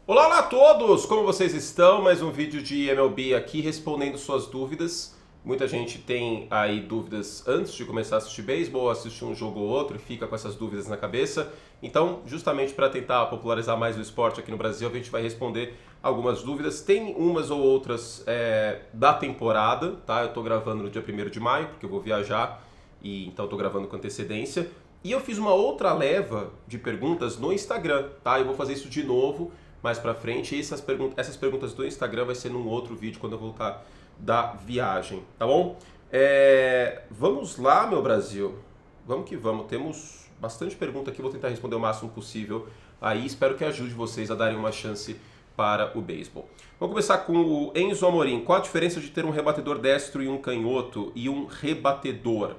Olá, olá a todos! Como vocês estão? Mais um vídeo de MLB aqui respondendo suas dúvidas. Muita gente tem aí dúvidas antes de começar a assistir beisebol, assistir um jogo ou outro e fica com essas dúvidas na cabeça. Então, justamente para tentar popularizar mais o esporte aqui no Brasil, a gente vai responder algumas dúvidas. Tem umas ou outras da temporada, tá? Eu estou gravando no dia 1º de maio, porque eu vou viajar e então estou gravando com antecedência. E eu fiz uma outra leva de perguntas no Instagram, tá? Eu vou fazer isso de novo mais pra frente. E essas perguntas do Instagram vai ser num outro vídeo quando eu voltar da viagem, tá bom? Vamos lá, meu Brasil. Vamos que vamos. Temos bastante pergunta aqui, vou tentar responder o máximo possível. Aí espero que ajude vocês a darem uma chance para o beisebol. Vamos começar com o Enzo Amorim. Qual a diferença de ter um rebatedor destro e um canhoto e um rebatedor?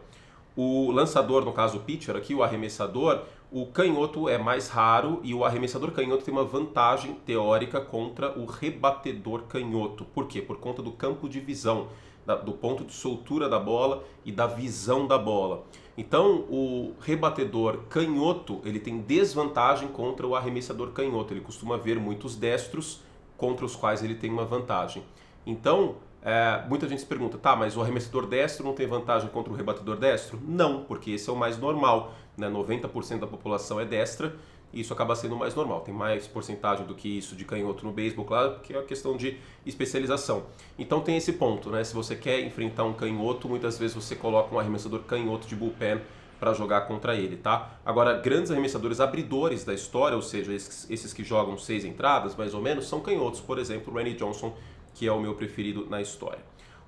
O lançador, no caso o pitcher aqui, o arremessador, o canhoto é mais raro e o arremessador canhoto tem uma vantagem teórica contra o rebatedor canhoto. Por quê? Por conta do campo de visão, do ponto de soltura da bola e da visão da bola. Então, o rebatedor canhoto, ele tem desvantagem contra o arremessador canhoto. Ele costuma ver muitos destros contra os quais ele tem uma vantagem. Então, muita gente se pergunta, tá, mas o arremessador destro não tem vantagem contra o rebatedor destro? Não, porque esse é o mais normal, né? 90% da população é destra e isso acaba sendo o mais normal. Tem mais porcentagem do que isso de canhoto no beisebol, claro, porque é uma questão de especialização. Então tem esse ponto, né? Se você quer enfrentar um canhoto, muitas vezes você coloca um arremessador canhoto de bullpen para jogar contra ele, tá? Agora, grandes arremessadores abridores da história, ou seja, esses que jogam 6 entradas, mais ou menos, são canhotos. Por exemplo, o Randy Johnson, que é o meu preferido na história.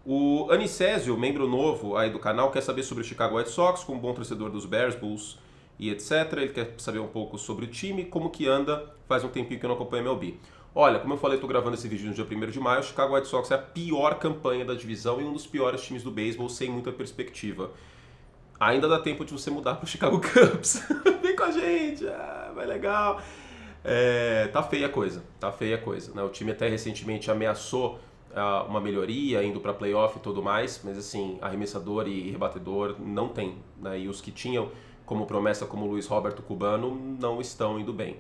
O Anicésio, membro novo aí do canal, quer saber sobre o Chicago White Sox, como bom torcedor dos Bears, Bulls e etc. Ele quer saber um pouco sobre o time, como que anda, faz um tempinho que eu não acompanho MLB. Olha, como eu falei, estou gravando esse vídeo no dia 1º de maio, o Chicago White Sox é a pior campanha da divisão e um dos piores times do beisebol, sem muita perspectiva. Ainda dá tempo de você mudar para o Chicago Cubs. Vem com a gente, vai legal. Tá feia a coisa, tá feia a coisa, né? O time até recentemente ameaçou uma melhoria, indo para playoff e tudo mais, mas assim, arremessador e rebatedor não tem, né? E os que tinham como promessa, como o Luiz Roberto Cubano, não estão indo bem.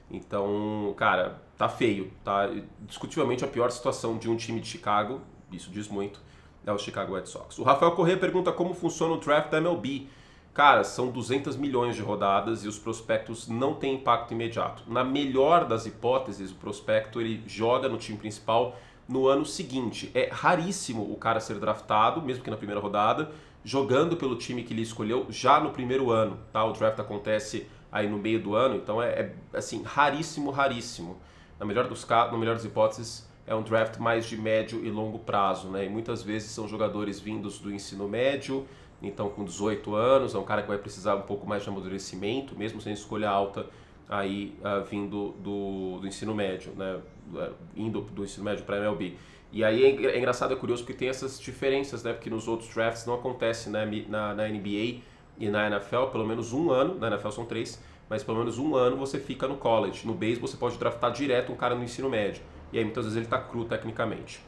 Então, cara, tá feio, tá? Discutivelmente a pior situação de um time de Chicago, isso diz muito, é o Chicago White Sox. O Rafael Corrêa pergunta como funciona o draft da MLB. Cara, são 200 milhões de rodadas e os prospectos não têm impacto imediato. Na melhor das hipóteses, o prospecto ele joga no time principal no ano seguinte. É raríssimo o cara ser draftado, mesmo que na primeira rodada, jogando pelo time que ele escolheu já no primeiro ano, tá? O draft acontece aí no meio do ano, então assim, raríssimo, raríssimo. Na melhor dos casos, na melhor das hipóteses, é um draft mais de médio e longo prazo, né? E muitas vezes são jogadores vindos do ensino médio, então com 18 anos, é um cara que vai precisar um pouco mais de amadurecimento, mesmo sem escolha alta, aí vindo do ensino médio, né? Indo do ensino médio para MLB. E aí é engraçado, é curioso, porque tem essas diferenças, né? Porque nos outros drafts não acontece, né? na NBA e na NFL, pelo menos um ano, na NFL são 3, mas pelo menos um ano você fica no college. No beisebol você pode draftar direto um cara no ensino médio. E aí muitas vezes ele está cru tecnicamente.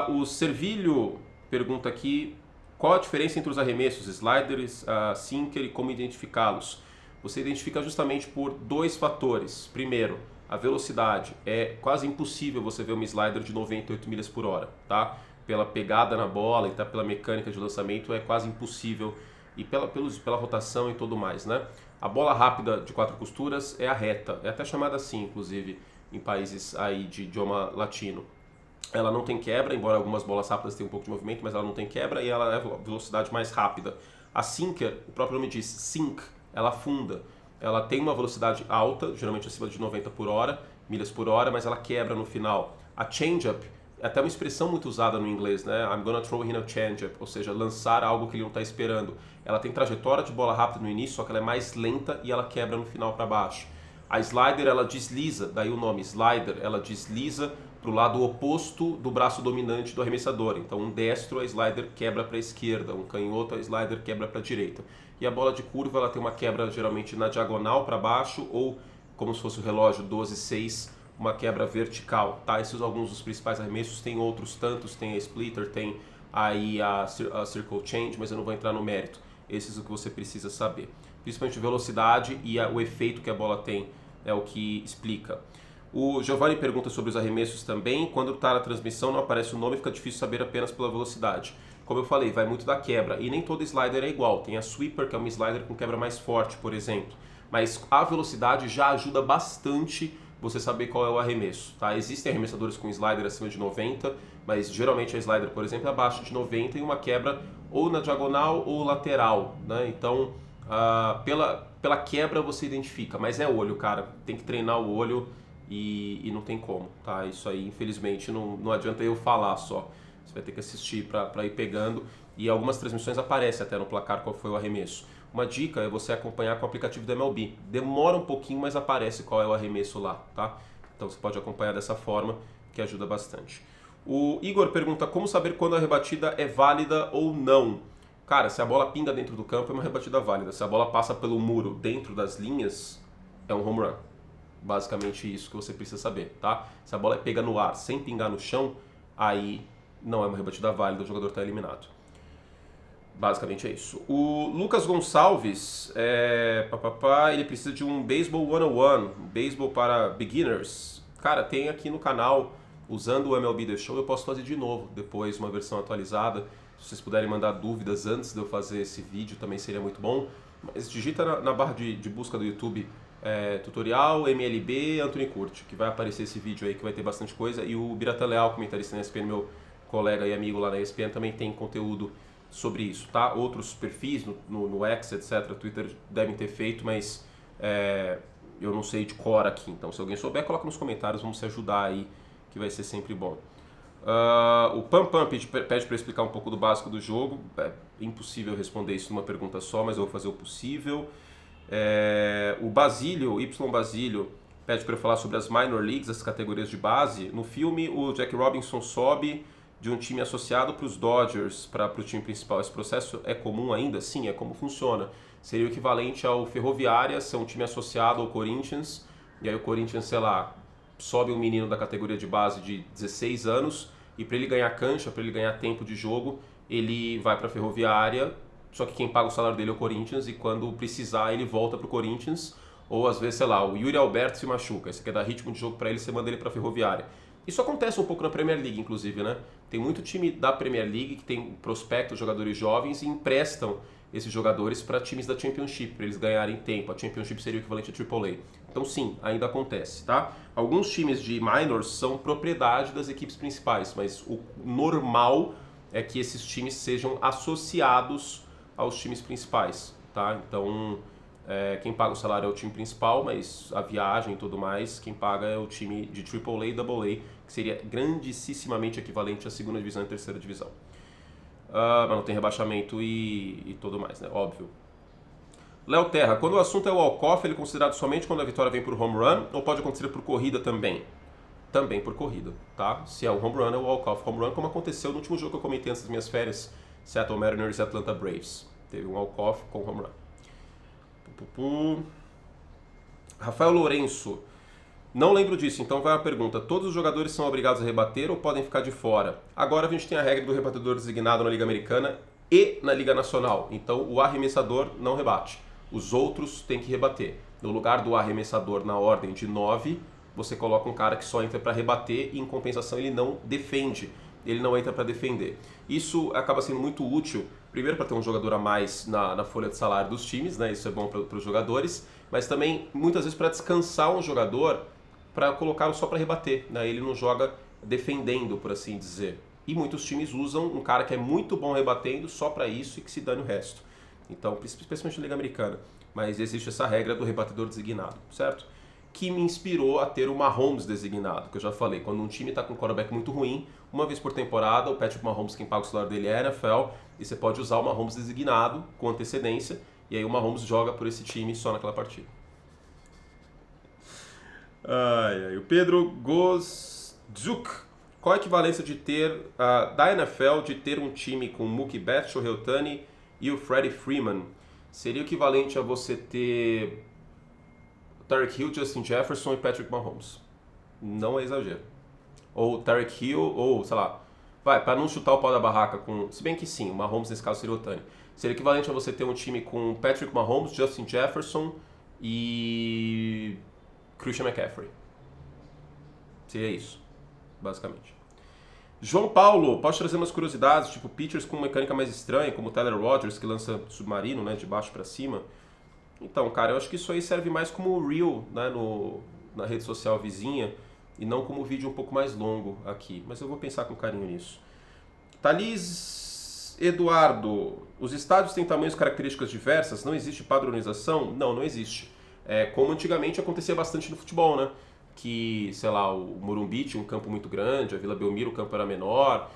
O Servilho pergunta aqui qual a diferença entre os arremessos, sliders, sinker e como identificá-los. Você identifica justamente por 2 fatores. Primeiro, a velocidade. É quase impossível você ver uma slider de 98 milhas por hora, tá? Pela pegada na bola e pela mecânica de lançamento é quase impossível. E pela rotação e tudo mais, né? A bola rápida de 4 costuras é a reta. É até chamada assim, inclusive, em países aí de idioma latino. Ela não tem quebra, embora algumas bolas rápidas tenham um pouco de movimento, mas ela não tem quebra e ela é a velocidade mais rápida. A sinker, o próprio nome diz, sink, ela afunda. Ela tem uma velocidade alta, geralmente acima de 90 por hora, milhas por hora, mas ela quebra no final. A change-up é até uma expressão muito usada no inglês, né? I'm gonna throw in a change-up, ou seja, lançar algo que ele não está esperando. Ela tem trajetória de bola rápida no início, só que ela é mais lenta e ela quebra no final para baixo. A slider, ela desliza, daí o nome slider, ela desliza para o lado oposto do braço dominante do arremessador. Então, um destro, a slider quebra para a esquerda, um canhoto, a slider quebra para a direita. E a bola de curva, ela tem uma quebra geralmente na diagonal para baixo ou, como se fosse o relógio 12-6, uma quebra vertical. Tá? Esses são alguns dos principais arremessos, tem outros tantos, tem a splitter, tem aí a circle change, mas eu não vou entrar no mérito. Esses é o que você precisa saber. Principalmente velocidade e o efeito que a bola tem é o que explica. O Giovanni pergunta sobre os arremessos também. Quando está na transmissão não aparece o nome, fica difícil saber apenas pela velocidade. Como eu falei, vai muito da quebra. E nem todo slider é igual. Tem a sweeper, que é uma slider com quebra mais forte, por exemplo. Mas a velocidade já ajuda bastante você saber qual é o arremesso. Tá? Existem arremessadores com slider acima de 90, mas geralmente a slider, por exemplo, é abaixo de 90 e uma quebra ou na diagonal ou lateral. Né? Então, pela quebra você identifica. Mas é olho, cara. Tem que treinar o olho. E não tem como, tá? Isso aí, infelizmente, não adianta eu falar só. Você vai ter que assistir para ir pegando. E algumas transmissões aparecem até no placar qual foi o arremesso. Uma dica é você acompanhar com o aplicativo da MLB. Demora um pouquinho, mas aparece qual é o arremesso lá, tá? Então você pode acompanhar dessa forma, que ajuda bastante. O Igor pergunta como saber quando a rebatida é válida ou não. Cara, se a bola pinga dentro do campo, é uma rebatida válida. Se a bola passa pelo muro dentro das linhas, é um home run. Basicamente isso que você precisa saber, tá? Se a bola pega no ar sem pingar no chão, aí não é uma rebatida válida, o jogador está eliminado. Basicamente é isso. O Lucas Gonçalves, ele precisa de um Baseball 101, um beisebol para beginners. Cara, tem aqui no canal, usando o MLB The Show, eu posso fazer de novo, depois uma versão atualizada. Se vocês puderem mandar dúvidas antes de eu fazer esse vídeo, também seria muito bom. Mas digita na barra de busca do YouTube, tutorial MLB Anthony Curti, que vai aparecer esse vídeo aí que vai ter bastante coisa. E o Biratan Leal, comentarista na ESPN, meu colega e amigo lá na ESPN, também tem conteúdo sobre isso, tá? Outros perfis no X, etc, Twitter devem ter feito, mas eu não sei de cor aqui. Então, se alguém souber, coloca nos comentários, vamos se ajudar aí, que vai ser sempre bom. O Pam Pam pede para explicar um pouco do básico do jogo. É impossível responder isso numa pergunta só, mas eu vou fazer o possível. O Basílio, Y Basílio, pede para eu falar sobre as minor leagues, as categorias de base. No filme, o Jack Robinson sobe de um time associado para os Dodgers, para o time principal. Esse processo é comum ainda? Sim, é como funciona. Seria o equivalente ao Ferroviária ser um time associado ao Corinthians, e aí o Corinthians, sei lá, sobe um menino da categoria de base de 16 anos, e para ele ganhar cancha, para ele ganhar tempo de jogo, ele vai para a Ferroviária, só que quem paga o salário dele é o Corinthians, e quando precisar ele volta pro Corinthians, ou às vezes, sei lá, o Yuri Alberto se machuca, você quer dar ritmo de jogo para ele, você manda ele pra Ferroviária. Isso acontece um pouco na Premier League, inclusive, né? Tem muito time da Premier League que tem prospectos, jogadores jovens, e emprestam esses jogadores para times da Championship, para eles ganharem tempo. A Championship seria o equivalente a AAA. Então sim, ainda acontece, tá? Alguns times de minors são propriedade das equipes principais, mas o normal é que esses times sejam associados aos times principais, tá? Então, quem paga o salário é o time principal, mas a viagem e tudo mais, quem paga é o time de AAA e AA, que seria grandissimamente equivalente à segunda divisão e terceira divisão. Mas não tem rebaixamento e tudo mais, né? Óbvio. Léo Terra, quando o assunto é o walk-off, ele é considerado somente quando a vitória vem por home run, ou pode acontecer por corrida também? Também por corrida, tá? Se é o home run, é o walk-off home run, como aconteceu no último jogo que eu comentei antes das minhas férias, Seattle Mariners e Atlanta Braves. Teve um walk-off com home run. Rafael Lourenço, não lembro disso, então vai a pergunta. Todos os jogadores são obrigados a rebater ou podem ficar de fora? Agora a gente tem a regra do rebatedor designado na Liga Americana e na Liga Nacional. Então o arremessador não rebate. Os outros têm que rebater. No lugar do arremessador na ordem de 9, você coloca um cara que só entra para rebater e em compensação ele não defende. Ele não entra para defender. Isso acaba sendo muito útil, primeiro para ter um jogador a mais na folha de salário dos times, né? Isso é bom para os jogadores, mas também muitas vezes para descansar um jogador, para colocá-lo só para rebater, né? Ele não joga defendendo, por assim dizer. E muitos times usam um cara que é muito bom rebatendo só para isso e que se dane o resto. Então, especialmente na Liga Americana. Mas existe essa regra do rebatedor designado, certo? Que me inspirou a ter o Mahomes designado, que eu já falei, quando um time está com um quarterback muito ruim, uma vez por temporada, o Patrick Mahomes, quem paga o salário dele é a NFL, e você pode usar o Mahomes designado com antecedência, e aí o Mahomes joga por esse time só naquela partida. O Pedro Gozdzuk, qual a equivalência de ter, da NFL, de ter um time com Mookie Betts, Shohei Ohtani e o Freddie Freeman? Seria o equivalente a você ter Tyreek Hill, Justin Jefferson e Patrick Mahomes. Não é exagero. Ou Tyreek Hill, ou sei lá, para não chutar o pau da barraca com... Se bem que sim, o Mahomes nesse caso seria o Ohtani. Seria equivalente a você ter um time com Patrick Mahomes, Justin Jefferson e Christian McCaffrey. Seria isso, basicamente. João Paulo, pode trazer umas curiosidades, tipo pitchers com mecânica mais estranha, como o Tyler Rogers, que lança submarino, né, de baixo para cima. Então, cara, eu acho que isso aí serve mais como reel, né, na rede social vizinha, e não como vídeo um pouco mais longo aqui. Mas eu vou pensar com carinho nisso. Thalys Eduardo, os estádios têm tamanhos e características diversas? Não existe padronização? Não, não existe. Como antigamente acontecia bastante no futebol, né? Que, sei lá, o Morumbi tinha um campo muito grande, a Vila Belmiro o campo era menor,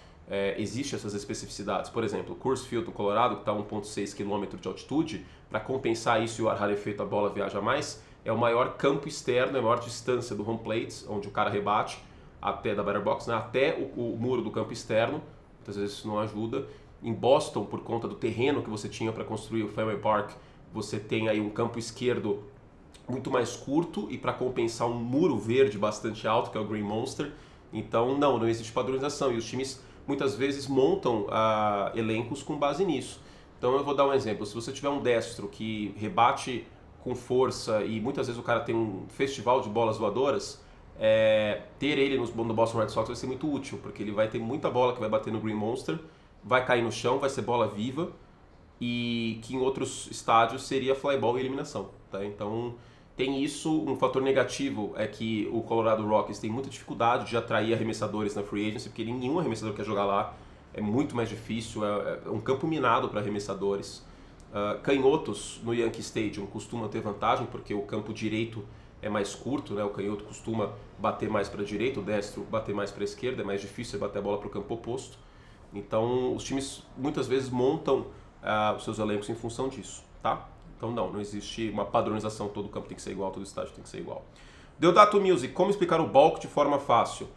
existem essas especificidades. Por exemplo, o Coors Field do Colorado, que está a 1,6 km de altitude, para compensar isso e o ar rarefeito, a bola viaja mais, é o maior campo externo, é a maior distância do home plate, onde o cara rebate, até da batter box, né, até o muro do campo externo. Muitas vezes isso não ajuda. Em Boston, por conta do terreno que você tinha para construir o Fenway Park, você tem aí um campo esquerdo muito mais curto e para compensar um muro verde bastante alto, que é o Green Monster. Então, não existe padronização. E os times muitas vezes montam elencos com base nisso. Então, eu vou dar um exemplo. Se você tiver um destro que rebate com força e muitas vezes o cara tem um festival de bolas voadoras, ter ele no Boston Red Sox vai ser muito útil, porque ele vai ter muita bola que vai bater no Green Monster, vai cair no chão, vai ser bola viva, e que em outros estádios seria flyball e eliminação. Tá? Então, tem isso. Um fator negativo é que o Colorado Rockies tem muita dificuldade de atrair arremessadores na free agency, porque nenhum arremessador quer jogar lá, é muito mais difícil, é um campo minado para arremessadores. Canhotos no Yankee Stadium costumam ter vantagem, porque o campo direito é mais curto, né? O canhoto costuma bater mais para a direita, o destro bater mais para a esquerda, é mais difícil bater a bola para o campo oposto. Então, os times muitas vezes montam os seus elencos em função disso, tá? Então não existe uma padronização, todo campo tem que ser igual, todo estádio tem que ser igual. Deodato Music, como explicar o balk de forma fácil?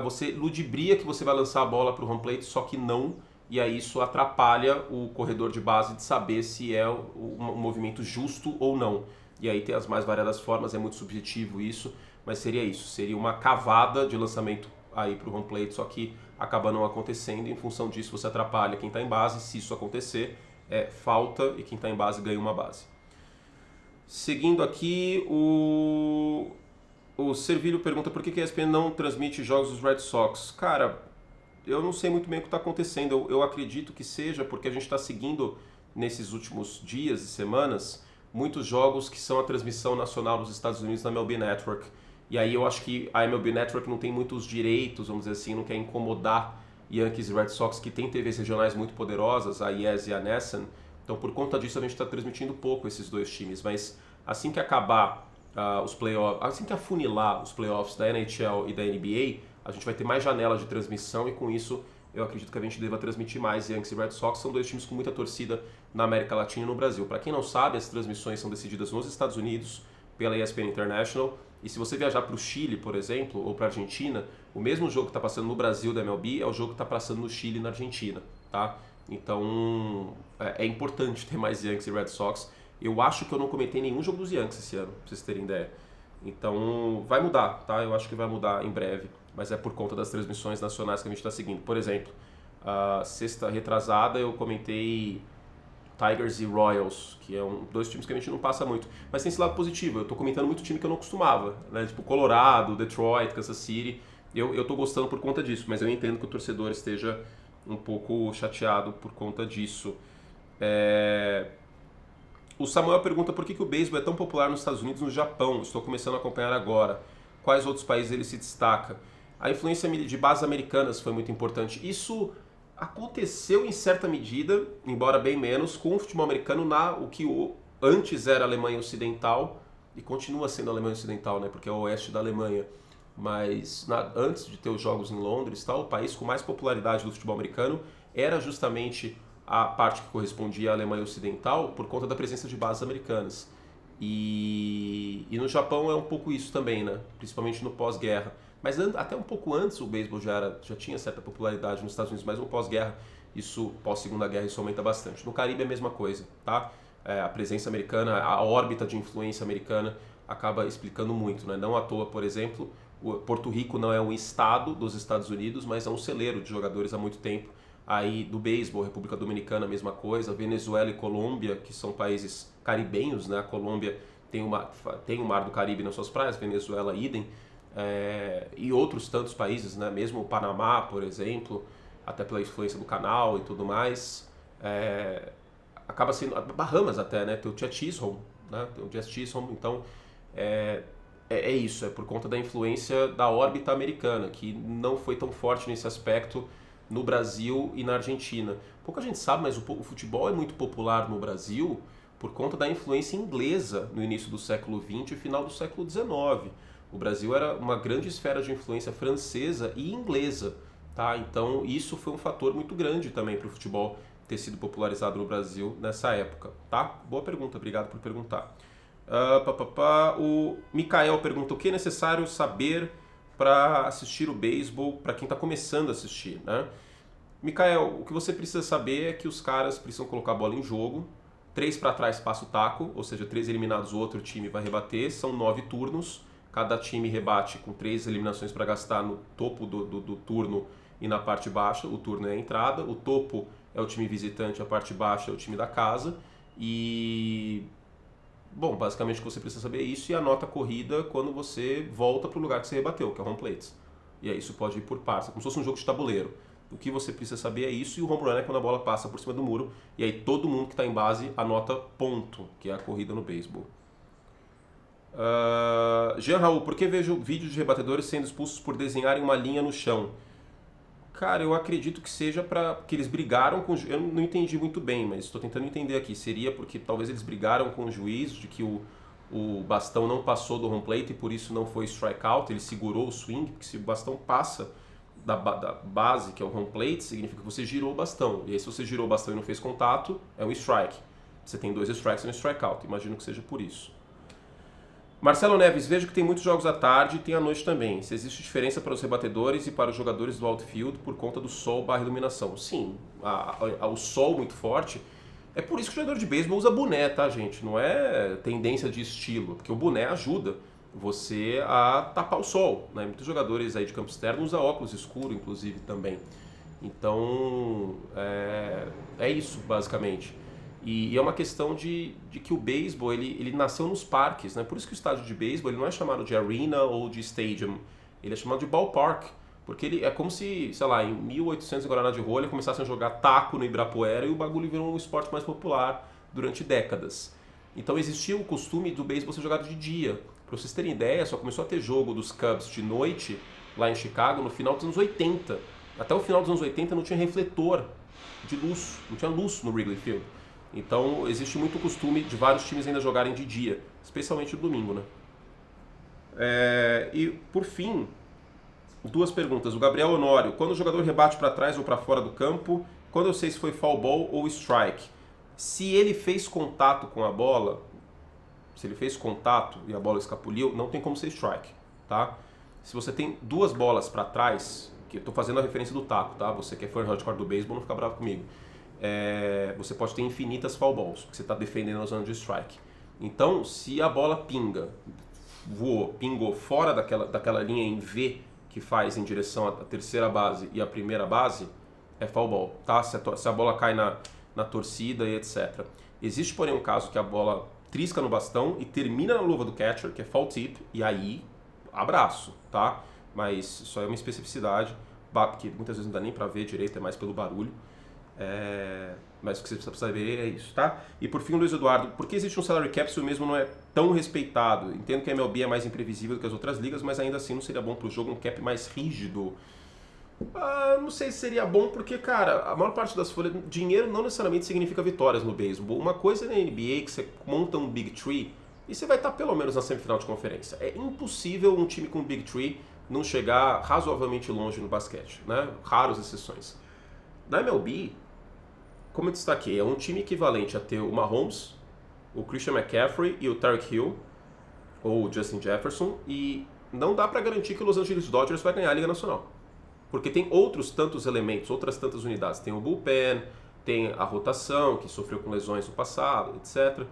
Você ludibria que você vai lançar a bola para o home plate, só que não, e aí isso atrapalha o corredor de base de saber se é um movimento justo ou não. E aí tem as mais variadas formas, é muito subjetivo isso, mas seria isso, seria uma cavada de lançamento aí para o home plate, só que acaba não acontecendo, e em função disso você atrapalha quem está em base. Se isso acontecer, falta, e quem está em base ganha uma base. Seguindo aqui, o Servilho pergunta por que a ESPN não transmite jogos dos Red Sox. Cara, eu não sei muito bem o que está acontecendo. Eu acredito que seja porque a gente está seguindo nesses últimos dias e semanas muitos jogos que são a transmissão nacional dos Estados Unidos na MLB Network. E aí eu acho que a MLB Network não tem muitos direitos, vamos dizer assim, não quer incomodar Yankees e Red Sox, que tem TVs regionais muito poderosas, a YES e a NESN. Então, por conta disso, a gente está transmitindo pouco esses dois times. Mas assim que acabar os playoffs, assim que afunilar os playoffs da NHL e da NBA, a gente vai ter mais janela de transmissão, e com isso eu acredito que a gente deva transmitir mais. Yankees e Red Sox são dois times com muita torcida na América Latina e no Brasil. Para quem não sabe, as transmissões são decididas nos Estados Unidos pela ESPN International. E se você viajar para o Chile, por exemplo, ou para a Argentina, o mesmo jogo que está passando no Brasil da MLB é o jogo que está passando no Chile e na Argentina, tá? Então, é importante ter mais Yankees e Red Sox. Eu acho que eu não comentei nenhum jogo dos Yankees esse ano, pra vocês terem ideia. Então, vai mudar, tá? Eu acho que vai mudar em breve, mas é por conta das transmissões nacionais que a gente está seguindo. Por exemplo, sexta retrasada eu comentei Tigers e Royals, que dois times que a gente não passa muito. Mas tem esse lado positivo, eu tô comentando muito time que eu não costumava, né? Tipo Colorado, Detroit, Kansas City. Eu tô gostando por conta disso, mas eu entendo que o torcedor esteja um pouco chateado por conta disso. O Samuel pergunta por que o beisebol é tão popular nos Estados Unidos e no Japão. Estou começando a acompanhar agora. Quais outros países ele se destaca? A influência de bases americanas foi muito importante. Isso aconteceu em certa medida, embora bem menos, com o futebol americano o que antes era a Alemanha Ocidental, e continua sendo a Alemanha Ocidental, né, porque é o oeste da Alemanha. Mas antes de ter os jogos em Londres, o país com mais popularidade do futebol americano era justamente a parte que correspondia à Alemanha Ocidental, por conta da presença de bases americanas. E no Japão é um pouco isso também, né? Principalmente no pós-guerra. Mas até um pouco antes o beisebol já tinha certa popularidade nos Estados Unidos, mas no pós-guerra, pós-segunda guerra, isso aumenta bastante. No Caribe é a mesma coisa, tá? A presença americana, a órbita de influência americana acaba explicando muito, né? Não à toa, por exemplo, Porto Rico não é um estado dos Estados Unidos, mas é um celeiro de jogadores há muito tempo. Aí do beisebol, República Dominicana, a mesma coisa, Venezuela e Colômbia, que são países caribenhos, né? A Colômbia tem o Mar do Caribe nas suas praias, Venezuela idem. e outros tantos países, né? Mesmo o Panamá, por exemplo, até pela influência do canal e tudo mais, acaba sendo, Bahamas até, né? Tem o Jet Chisholm, né? Tem o Jet Chisholm, então é isso, é por conta da influência da órbita americana, que não foi tão forte nesse aspecto no Brasil e na Argentina. Pouca gente sabe, mas o futebol é muito popular no Brasil por conta da influência inglesa no início do século XX e final do século XIX. O Brasil era uma grande esfera de influência francesa e inglesa, tá? Então isso foi um fator muito grande também para o futebol ter sido popularizado no Brasil nessa época, tá? Boa pergunta, obrigado por perguntar. O Mikael pergunta: o que é necessário saber para assistir o beisebol para quem está começando a assistir, né? Mikael, o que você precisa saber é que os caras precisam colocar a bola em jogo, 3 para trás passa o taco, ou seja, 3 eliminados o outro time vai rebater, são 9 turnos, cada time rebate com 3 eliminações para gastar no topo do turno e na parte baixa, o turno é a entrada, o topo é o time visitante, a parte baixa é o time da casa, e... Bom, basicamente o que você precisa saber é isso e anota a corrida quando você volta para o lugar que você rebateu, que é o home plate. E aí isso pode ir por partes, como se fosse um jogo de tabuleiro. O que você precisa saber é isso, e o home run é quando a bola passa por cima do muro, e aí todo mundo que está em base anota ponto, que é a corrida no beisebol. Jean Raul, por que vejo vídeos de rebatedores sendo expulsos por desenharem uma linha no chão? Cara, eu acredito que seja que eles brigaram com... Eu não entendi muito bem, mas estou tentando entender aqui. Seria porque talvez eles brigaram com o juiz de que o bastão não passou do home plate e por isso não foi strikeout, ele segurou o swing, porque se o bastão passa da base, que é o home plate, significa que você girou o bastão. E aí se você girou o bastão e não fez contato, é um strike. Você tem 2 strikes e um strikeout. Imagino que seja por isso. Marcelo Neves, vejo que tem muitos jogos à tarde e tem à noite também. Se existe diferença para os rebatedores e para os jogadores do outfield por conta do sol/iluminação? Sim, o sol muito forte. É por isso que o jogador de beisebol usa boné, tá, gente? Não é tendência de estilo, porque o boné ajuda você a tapar o sol, né? Muitos jogadores aí de campo externo usam óculos escuro, inclusive, também. Então, é isso, basicamente. E é uma questão de que o beisebol ele nasceu nos parques, né? Por isso que o estádio de beisebol ele não é chamado de arena ou de stadium, ele é chamado de ballpark, porque ele é como se, sei lá, em 1800 em Guaraná de Rolha começassem a jogar taco no Ibirapuera e o bagulho virou um esporte mais popular durante décadas. Então existia o costume do beisebol ser jogado de dia. Para vocês terem ideia, só começou a ter jogo dos Cubs de noite lá em Chicago no final dos anos 80. Até o final dos anos 80 não tinha refletor de luz, não tinha luz no Wrigley Field. Então existe muito costume de vários times ainda jogarem de dia, especialmente no domingo, né? E por fim, 2 perguntas. O Gabriel Honório: quando o jogador rebate para trás ou para fora do campo, quando eu sei se foi foul ball ou strike? Se ele fez contato com a bola, se ele fez contato e a bola escapuliu, não tem como ser strike, tá? Se você tem 2 bolas para trás, que eu estou fazendo a referência do taco, tá? Você que é fã hardcore do beisebol, não fica bravo comigo. Você pode ter infinitas foul balls, porque você está defendendo a zona de strike. Então, se a bola pingou fora daquela linha em V que faz em direção à terceira base e à primeira base, é foul ball, tá? Se a bola cai na torcida e etc. Existe, porém, um caso que a bola trisca no bastão e termina na luva do catcher, que é foul tip, e aí, abraço, tá? Mas isso é uma especificidade, que muitas vezes não dá nem pra ver direito, é mais pelo barulho. Mas o que você precisa saber é isso, tá? E por fim, o Luiz Eduardo: por que existe um salary cap se o mesmo não é tão respeitado? Entendo que a MLB é mais imprevisível do que as outras ligas, mas ainda assim não seria bom pro jogo um cap mais rígido? Não sei se seria bom, porque, cara, a maior parte das folhas... Dinheiro não necessariamente significa vitórias no beisebol. Uma coisa é na NBA que você monta um Big Tree e você vai estar pelo menos na semifinal de conferência. É impossível um time com um Big Tree não chegar razoavelmente longe no basquete, né? Raras exceções. Na MLB, como eu destaquei, é um time equivalente a ter o Mahomes, o Christian McCaffrey e o Tyreek Hill, ou o Justin Jefferson, e não dá para garantir que o Los Angeles Dodgers vai ganhar a Liga Nacional. Porque tem outros tantos elementos, outras tantas unidades. Tem o bullpen, tem a rotação, que sofreu com lesões no passado, etc.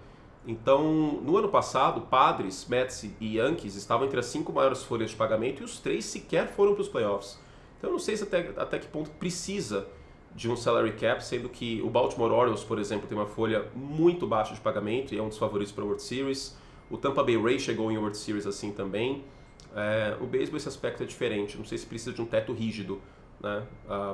Então, no ano passado, Padres, Mets e Yankees estavam entre as 5 maiores folhas de pagamento e os 3 sequer foram para os playoffs. Então, eu não sei se até que ponto precisa de um salary cap, sendo que o Baltimore Orioles, por exemplo, tem uma folha muito baixa de pagamento e é um dos favoritos para a World Series. O Tampa Bay Rays chegou em World Series assim também. o beisebol esse aspecto é diferente, não sei se precisa de um teto rígido, né,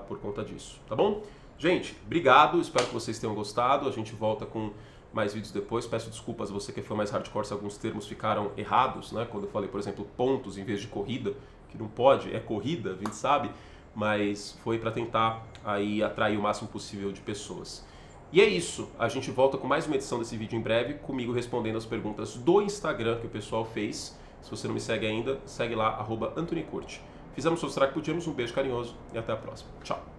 por conta disso, tá bom? Gente, obrigado, espero que vocês tenham gostado, a gente volta com mais vídeos depois, peço desculpas a você que foi mais hardcore se alguns termos ficaram errados, né, quando eu falei, por exemplo, pontos em vez de corrida, que não pode, é corrida, a gente sabe, mas foi para tentar aí atrair o máximo possível de pessoas. E é isso, a gente volta com mais uma edição desse vídeo em breve, comigo respondendo as perguntas do Instagram que o pessoal fez. Se você não me segue ainda, segue lá, @AntonyCurti. Fizemos o que podíamos, um beijo carinhoso e até a próxima. Tchau!